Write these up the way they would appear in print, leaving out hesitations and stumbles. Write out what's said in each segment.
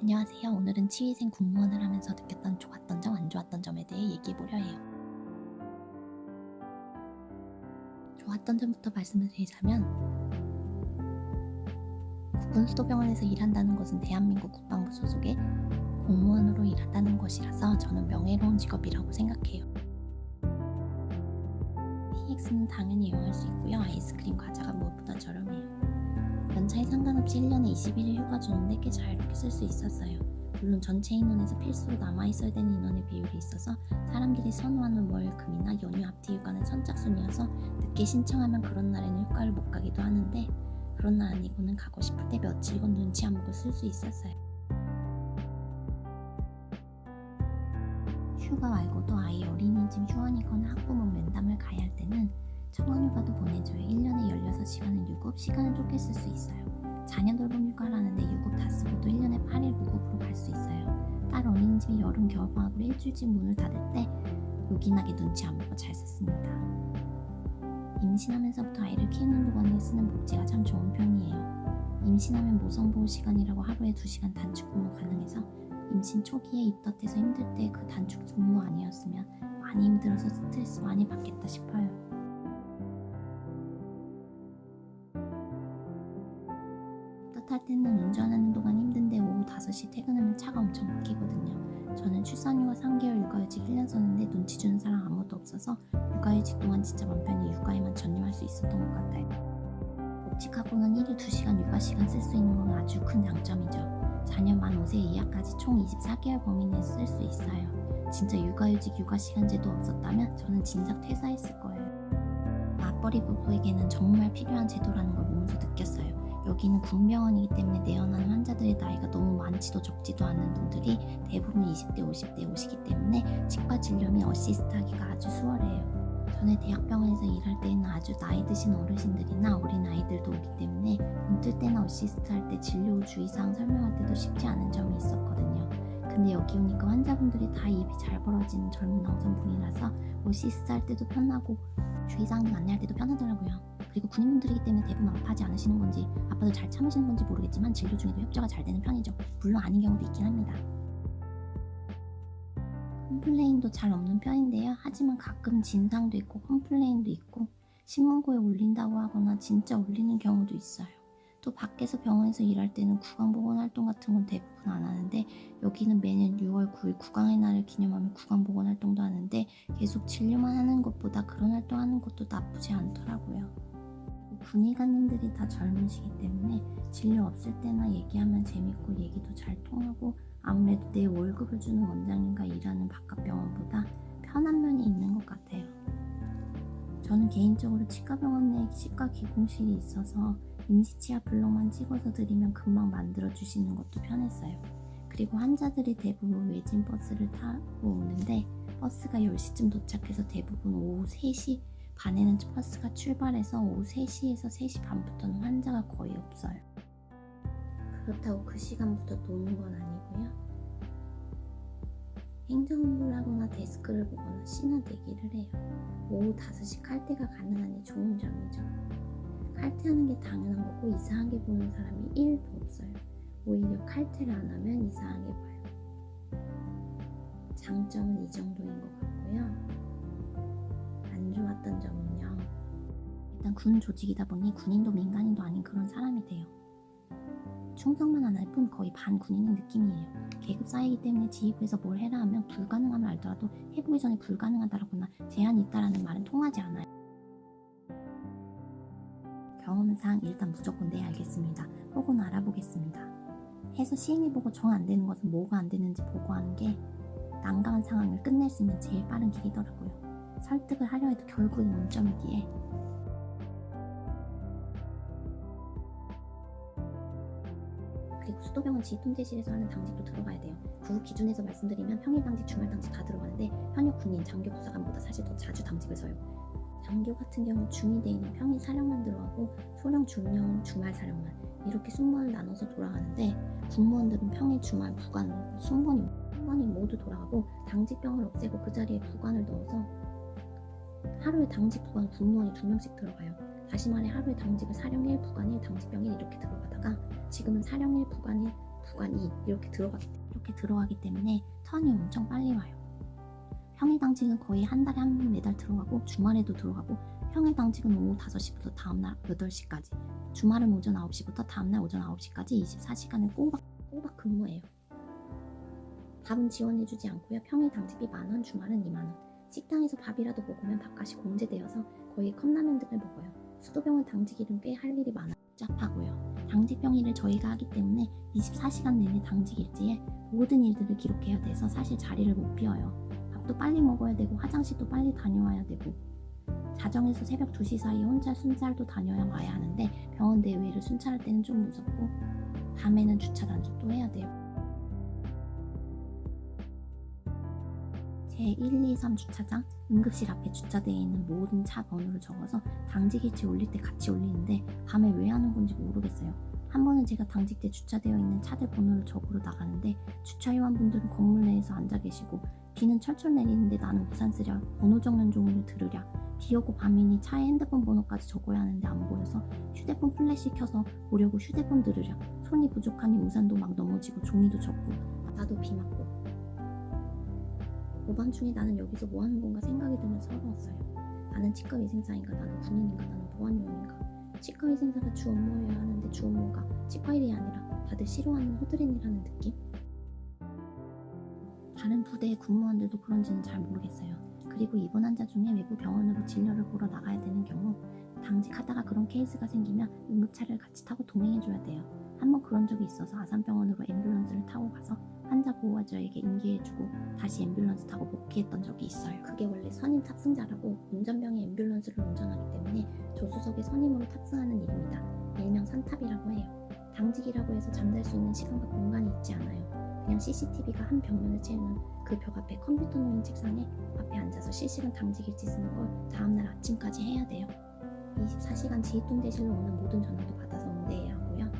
안녕하세요. 오늘은 치위생 공무원을 하면서 느꼈던 좋았던 점, 안 좋았던 점에 대해 얘기해보려 해요. 좋았던 점부터 말씀을 드리자면 국군수도병원에서 일한다는 것은 대한민국 국방부 소속의 공무원으로 일한다는 것이라서 저는 명예로운 직업이라고 생각해요. PX는 당연히 이용할 수 있고요. 아이스크림, 과자가 무엇보다 저렴해요. 연차에 상관없이 1년에 21일 휴가 주는데 꽤 자유롭게 쓸 수 있었어요. 물론 전체 인원에서 필수로 남아있어야 되는 인원의 비율이 있어서 사람들이 선호하는 월, 금이나 연휴 앞뒤 휴가는 선착순이어서 늦게 신청하면 그런 날에는 휴가를 못 가기도 하는데 그런 날 아니고는 가고 싶을 때 며칠건 눈치 안 보고 쓸 수 있었어요. 휴가 말고도 아이 어린이집 휴원이거나 학부모 면담을 가야 할 때는 청원휴가도 보내줘요. 1년에 16시간은 유급, 시간을 좁게 쓸 수 있어요. 자녀 돌봄 휴가를 하는데 유급 다 쓰고도 1년에 8일 무급으로 갈 수 있어요. 딸 어린이집이 여름 겨울방학으로 일주일씩 문을 닫을 때 요긴하게 눈치 안 보고 잘 썼습니다. 임신하면서부터 아이를 키우는 동안에 쓰는 복지가 참 좋은 편이에요. 임신하면 모성보호 시간이라고 하루에 2시간 단축 근무 가능해서 임신 초기에 입덧해서 힘들 때 그 단축 근무 아니었으면 많이 힘들어서 스트레스 많이 받겠다 싶어요. 입덧할 때는 운전하는 동안 힘든데 오후 5시 퇴근하면 차가 엄청 막히거든요. 저는 출산휴가 3개월, 육아휴직 1년 썼는데 눈치 주는 사람 아무도 없어서 육아휴직 동안 진짜 맘 편히 육아에만 전념할 수 있었던 것 같아요. 복직하고는 1일 2시간 육아시간 쓸 수 있는 건 아주 큰 장점이죠. 자녀 만 5세 이하까지 총 24개월 범위 내에 쓸 수 있어요. 진짜 육아휴직 육아시간제도 없었다면 저는 진작 퇴사했을 거예요. 맞벌이 부부에게는 정말 필요한 제도라는 걸 몸소 느꼈어요. 여기는 군병원이기 때문에 내원하는 환자들의 나이가 너무 많지도 적지도 않은 분들이 대부분 20대, 50대에 오시기 때문에 치과 진료 및 어시스트 하기가 아주 수월해요. 전에 대학병원에서 일할 때는 아주 나이 드신 어르신들이나 어린 아이들도 오기 때문에 눈뜰 때나 어시스트 할 때 진료 후 주의사항 설명할 때도 쉽지 않은 점이 있었거든요. 근데 여기 오니까 환자분들이 다 입이 잘 벌어지는 젊은 남성분이라서 어시스트 할 때도 편하고 주의사항 안내할 때도 편하더라고요. 그리고 군인분들이기 때문에 대부분 아파하지 않으시는 건지 아파도 잘 참으시는 건지 모르겠지만 진료 중에도 협조가 잘 되는 편이죠. 물론 아닌 경우도 있긴 합니다. 컴플레인도 잘 없는 편인데요. 하지만 가끔 진상도 있고 컴플레인도 있고 신문고에 올린다고 하거나 진짜 올리는 경우도 있어요. 또 밖에서 병원에서 일할 때는 구강보건활동 같은 건 대부분 안 하는데 여기는 매년 6월 9일 구강의 날을 기념하며 구강보건활동도 하는데 계속 진료만 하는 것보다 그런 활동하는 것도 나쁘지 않더라고요. 군의관님들이 다 젊으시기 때문에 진료 없을 때나 얘기하면 재밌고 얘기도 잘 통하고 아무래도 내 월급을 주는 원장님과 일하는 바깥 병원보다 편한 면이 있는 것 같아요. 저는 개인적으로 치과병원 내에 치과 기공실이 있어서 임시치아 블록만 찍어서 드리면 금방 만들어주시는 것도 편했어요. 그리고 환자들이 대부분 외진 버스를 타고 오는데 버스가 10시쯤 도착해서 대부분 오후 3시 반에는 버스가 출발해서 오후 3시에서 3시 반부터는 환자가 거의 없어요. 그렇다고 그 시간부터 노는 건 아니고요. 행정업무를 하거나 데스크를 보거나 쉬는 대기를 해요. 오후 5시 칼퇴가 가능하니 좋은 점이죠. 칼퇴하는 게 당연한 거고 이상하게 보는 사람이 1도 없어요. 오히려 칼퇴를 안 하면 이상하게 봐요. 장점은 이 정도인 것 같고요. 안 좋았던 점은요. 일단 군 조직이다 보니 군인도 민간인도 아닌 그런 사람이 돼요. 충성만 안 할 뿐 거의 반군인의 느낌이에요. 계급 쌓이기 때문에 지휘부에서 뭘 해라 하면 불가능함을 알더라도 해보기 전에 불가능하다거나 제한이 있다라는 말은 통하지 않아요. 경험상 일단 무조건 네 알겠습니다. 혹은 알아보겠습니다. 해서 시행해보고 정 안 되는 것은 뭐가 안 되는지 보고하는 게 난감한 상황을 끝낼 수 있는 제일 빠른 길이더라고요. 설득을 하려 해도 결국은 논점이기에 그리고 수도병원 지휘통제실에서 하는 당직도 들어가야 돼요. 구 기준에서 말씀드리면 평일 당직, 주말 당직 다 들어가는데 현역 군인, 장교 부사관보다 사실 더 자주 당직을 서요. 장교 같은 경우 중위대에는 평일 사령만 들어가고 소령, 중령, 주말 사령만 이렇게 순번을 나눠서 돌아가는데 군무원들은 평일, 주말, 부관으로 순번이 모두 돌아가고 당직병을 없애고 그 자리에 부관을 넣어서 하루에 당직, 부관, 군무원이 2명씩 들어가요. 다시 말해 하루에 당직을 사령 1, 부관 1, 당직병 1 이렇게 들어가다가 지금은 사령 1, 부관 1, 구간 2 이렇게 들어가기 때문에 턴이 엄청 빨리 와요. 평일 당직은 거의 한 달에 한 번 매달 들어가고 주말에도 들어가고 평일 당직은 오후 5시부터 다음날 8시까지 주말은 오전 9시부터 다음날 오전 9시까지 24시간을 꼬박 근무해요. 밥은 지원해주지 않고요. 평일 당직비 10,000원, 주말은 20,000원. 식당에서 밥이라도 먹으면 밥값이 공제되어서 거의 컵라면 등을 먹어요. 수도병원 당직일은 꽤 할 일이 많아 복잡하고요. 당직 병일을 저희가 하기 때문에 24시간 내내 당직 일지에 모든 일들을 기록해야 돼서 사실 자리를 못 비워요. 밥도 빨리 먹어야 되고 화장실도 빨리 다녀와야 되고 자정에서 새벽 2시 사이에 혼자 순찰도 다녀야 와야 하는데 병원 내외를 순찰할 때는 좀 무섭고 밤에는 주차 단속도 해야 돼요. 제 1, 2, 3 주차장 응급실 앞에 주차되어 있는 모든 차 번호를 적어서 당직 일지 올릴 때 같이 올리는데 밤에 왜 하는 건지 모르겠어요. 한 번은 제가 당직 때 주차되어 있는 차들 번호를 적으러 나가는데 주차위원분들은 건물 내에서 앉아 계시고 비는 철철 내리는데 나는 우산 쓰랴 번호 적는 종이를 들으랴 비 오고 밤이니 차에 핸드폰 번호까지 적어야 하는데 안 보여서 휴대폰 플래시 켜서 보려고 휴대폰 들으랴 손이 부족하니 우산도 막 넘어지고 종이도 적고 나도 비 맞고 오밤중에 나는 여기서 뭐 하는 건가 생각이 들면서 서러웠어요. 나는 치과위생사인가 나는 군인인가 나는 보안요원인가 치과위생사가 주 업무여야 하는데 주 업무가 치과일이 아니라 다들 싫어하는 허드렛이라는 느낌? 다른 부대의 군무원들도 그런지는 잘 모르겠어요. 그리고 입원 환자 중에 외부 병원으로 진료를 보러 나가야 되는 경우 당직하다가 그런 케이스가 생기면 응급차를 같이 타고 동행해줘야 돼요. 한번 그런 적이 있어서 아산병원으로 앰뷸런스를 타고 가서 환자 보호자에게 인계해주고 다시 앰뷸런스 타고 복귀했던 적이 있어요. 그게 원래 선임 탑승자라고 운전병이 앰뷸런스를 운전하기 때문에 조수석에 선임으로 탑승하는 일입니다. 일명 선탑이라고 해요. 당직이라고 해서 잠잘 수 있는 시간과 공간이 있지 않아요. 그냥 CCTV가 한 벽면을 채우는 그 벽 앞에 컴퓨터 놓인 책상에 앞에 앉아서 실시간 당직일지 쓰는 걸 다음날 아침까지 해야 돼요. 24시간 지휘통제실로 오는 모든 전화도 받아서 응대해야 하고요.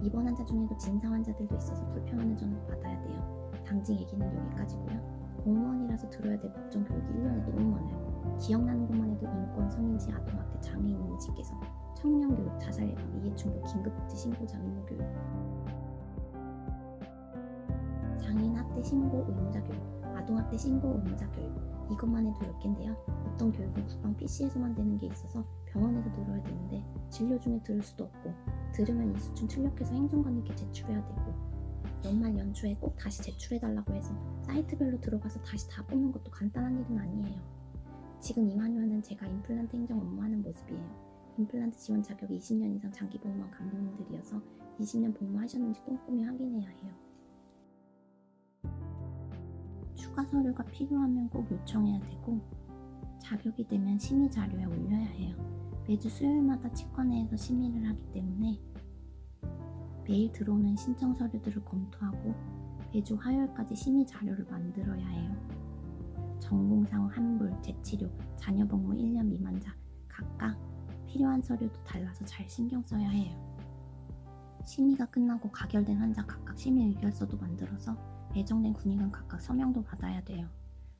입원 환자 중에도 진상 환자들도 있어서 불편한 전화도 받아야 돼요. 당직 얘기는 여기까지고요. 공무원이라서 들어야 될 법정 교육이 1년에 너무 많아요. 기억나는 것만 해도 인권, 성인지, 아동학대, 장애인 인식개선, 청년교육, 자살 예방, 이해충돌, 긴급복지 신고자 의무교육, 장애인 학대 신고 의무자 교육, 아동학대 신고 의무자 교육 이것만 해도 10개인데요. 어떤 교육은 국방 PC에서만 되는 게 있어서 병원에서 들어야 되는데 진료 중에 들을 수도 없고 들으면 이수준 출력해서 행정관님께 제출해야 되고 연말 연초에 꼭 다시 제출해달라고 해서 사이트별로 들어가서 다시 다 뽑는 것도 간단한 일은 아니에요. 지금 이 마뉴얼은 제가 임플란트 행정 업무하는 모습이에요. 임플란트 지원 자격 20년 이상 장기 복무한 간부님들이어서 20년 복무하셨는지 꼼꼼히 확인해야 해요. 추가 서류가 필요하면 꼭 요청해야 되고 자격이 되면 심의 자료에 올려야 해요. 매주 수요일마다 치과 내에서 심의를 하기 때문에 매일 들어오는 신청 서류들을 검토하고 매주 화요일까지 심의 자료를 만들어야 해요. 전공상 환불, 재치료, 자녀 복무 1년 미만자 각각 필요한 서류도 달라서 잘 신경 써야 해요. 심의가 끝나고 가결된 환자 각각 심의 의결서도 만들어서 배정된 군의관 각각 서명도 받아야 돼요.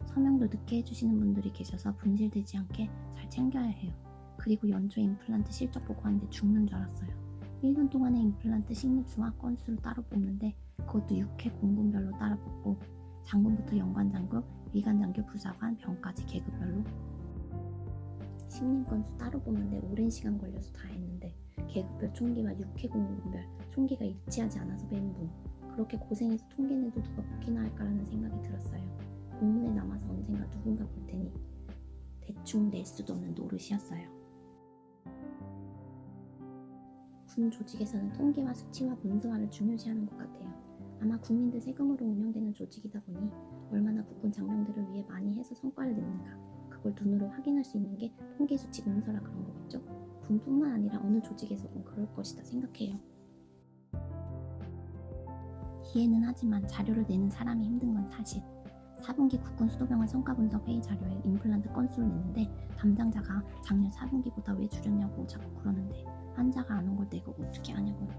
서명도 늦게 해주시는 분들이 계셔서 분실되지 않게 잘 챙겨야 해요. 그리고 연초에 임플란트 실적 보고하는데 죽는 줄 알았어요. 1년 동안의 임플란트 식립수와 건수를 따로 뽑는데 그것도 6회 공군별로 따로 뽑고 장군부터 연관장교, 위관장교, 부사관, 병까지 계급별로 식립 건수 따로 뽑는데 오랜 시간 걸려서 다 했는데 계급별 총기와 6회 공군별 총기가 일치하지 않아서 멘붕. 그렇게 고생해서 통계내도 누가 뽑기나 할까라는 생각이 들었어요. 공문에 남아서 언젠가 누군가 볼 테니 대충 낼 수도 없는 노릇이었어요. 군 조직에서는 통계와 수치와 문서화를 중요시하는 것 같아요. 아마 국민들 세금으로 운영되는 조직이다 보니 얼마나 국군 장병들을 위해 많이 해서 성과를 냈는가 그걸 눈으로 확인할 수 있는 게 통계 수치 문서라 그런 거겠죠? 군뿐만 아니라 어느 조직에서건 그럴 것이다 생각해요. 이해는 하지만 자료를 내는 사람이 힘든 건 사실. 4분기 국군 수도병원 성과분석 회의 자료에 임플란트 건수를 냈는데 담당자가 작년 4분기보다 왜 줄였냐고 자꾸 그러는데 환자가 안 온 걸 내가 어떻게 아냐고요.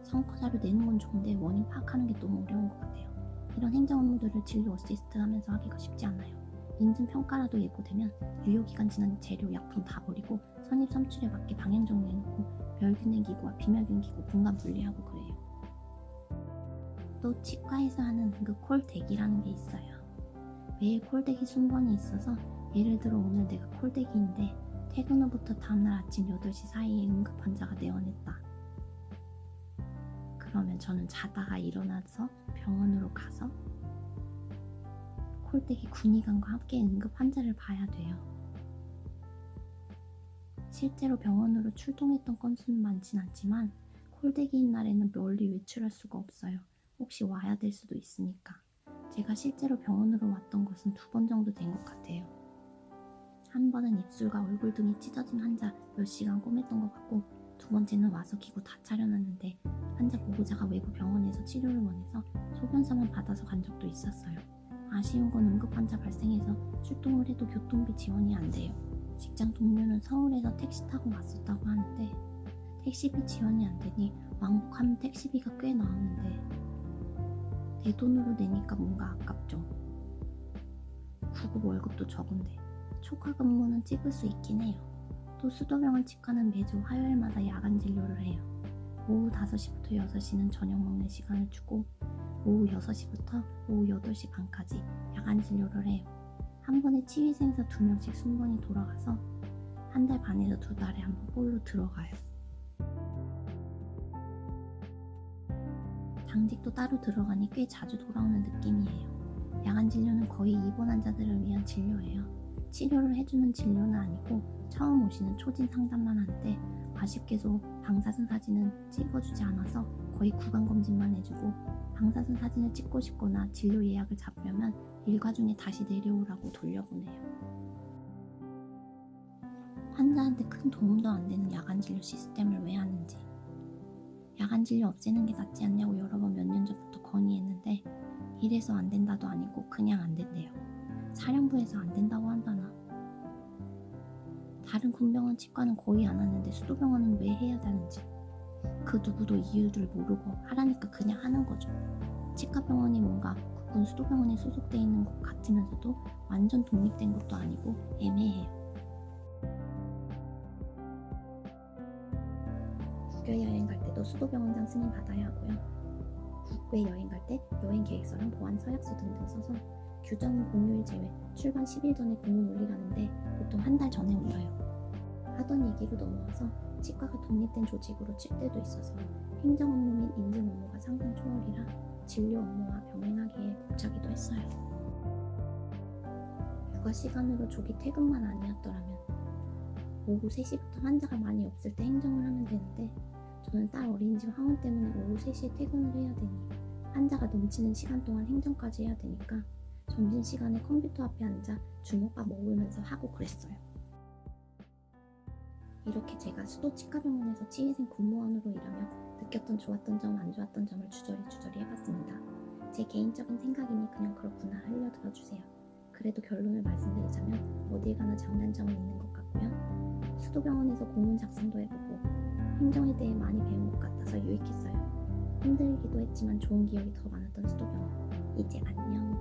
성과 자료 내는 건 좋은데 원인 파악하는 게 너무 어려운 것 같아요. 이런 행정 업무들을 진료 어시스트 하면서 하기가 쉽지 않아요. 인증평가라도 예고되면 유효기간 지난 재료, 약품 다 버리고 선입 선출에 맞게 방향 정리해놓고 멸균행 기구와 비멸균 기구 분간 분리하고 그래요. 또 치과에서 하는 응급 콜대기라는 게 있어요. 매일 콜대기 순번이 있어서 예를 들어 오늘 내가 콜대기인데 퇴근 후부터 다음날 아침 8시 사이에 응급 환자가 내원했다. 그러면 저는 자다가 일어나서 병원으로 가서 콜대기 군의관과 함께 응급 환자를 봐야 돼요. 실제로 병원으로 출동했던 건수는 많진 않지만 콜대기인 날에는 멀리 외출할 수가 없어요. 혹시 와야 될 수도 있으니까. 제가 실제로 병원으로 왔던 것은 2번 정도 된 것 같아요. 한 번은 입술과 얼굴 등이 찢어진 환자 몇 시간 꼬맸던 것 같고, 2번째는 와서 기구 다 차려놨는데 환자 보호자가 외부 병원에서 치료를 원해서 소변서만 받아서 간 적도 있었어요. 아쉬운 건 응급 환자 발생해서 출동을 해도 교통비 지원이 안 돼요. 직장 동료는 서울에서 택시 타고 왔었다고 하는데 택시비 지원이 안 되니 왕복하면 택시비가 꽤 나오는데 내 돈으로 내니까 뭔가 아깝죠. 구급 월급도 적은데 초과 근무는 찍을 수 있긴 해요. 또 수도병원 치과는 매주 화요일마다 야간 진료를 해요. 오후 5시부터 6시는 저녁 먹는 시간을 주고 오후 6시부터 오후 8시 반까지 야간 진료를 해요. 한 번에 치위생사 2명씩 순번이 돌아가서 한 달 반에서 2달에 한 번 볼로 들어가요. 당직도 따로 들어가니 꽤 자주 돌아오는 느낌이에요. 야간 진료는 거의 입원 환자들을 위한 진료예요. 치료를 해주는 진료는 아니고 처음 오시는 초진 상담만 하는데 아쉽게도 방사선 사진은 찍어주지 않아서 거의 구강검진만 해주고 방사선 사진을 찍고 싶거나 진료 예약을 잡으려면 일과 중에 다시 내려오라고 돌려보내요. 환자한테 큰 도움도 안 되는 야간 진료 시스템을 왜 하는지, 야간 진료 없애는 게 낫지 않냐고 여러 번 몇 년 전부터 건의했는데 이래서 안 된다도 아니고 그냥 안 된대요. 사령부에서 안 된다고 한다나? 다른 군병원 치과는 거의 안 하는데 수도병원은 왜 해야 되는지 그 누구도 이유를 모르고 하라니까 그냥 하는 거죠. 치과병원이 뭔가 국군 수도병원에 소속돼 있는 것 같으면서도 완전 독립된 것도 아니고 애매해요. 국외 여행 갈 때도 수도병원장 승인 받아야 하고요. 국외 여행 갈 때 여행 계획서랑 보안 서약서 등등 써서 규정은 공휴일 제외 출발 10일 전에 공문 올리라는데 보통 한 달 전에 올려요. 하던 얘기로 넘어와서 치과가 독립된 조직으로 칠 때도 있어서 행정 업무 및 인증 업무가 상상 초월이라 진료 업무와 병행하기에 벅차기도 했어요. 육아 시간으로 조기 퇴근만 아니었더라면 오후 3시부터 환자가 많이 없을 때 행정을 하면 되는데 저는 딸 어린이집 하원 때문에 오후 3시에 퇴근을 해야 되니 환자가 넘치는 시간 동안 행정까지 해야 되니까 점심시간에 컴퓨터 앞에 앉아 주먹밥 먹으면서 하고 그랬어요. 이렇게 제가 수도 치과병원에서 치위생 군무원으로 일하며 느꼈던 좋았던 점, 안 좋았던 점을 주저리 해봤습니다. 제 개인적인 생각이니 그냥 그렇구나 흘려 들어주세요. 그래도 결론을 말씀드리자면 어딜 가나 장단점은 있는 것 같고요. 수도병원에서 공문 작성도 해보고 행정에 대해 많이 배운 것 같아서 유익했어요. 힘들기도 했지만 좋은 기억이 더 많았던 수도병원. 이제 안녕.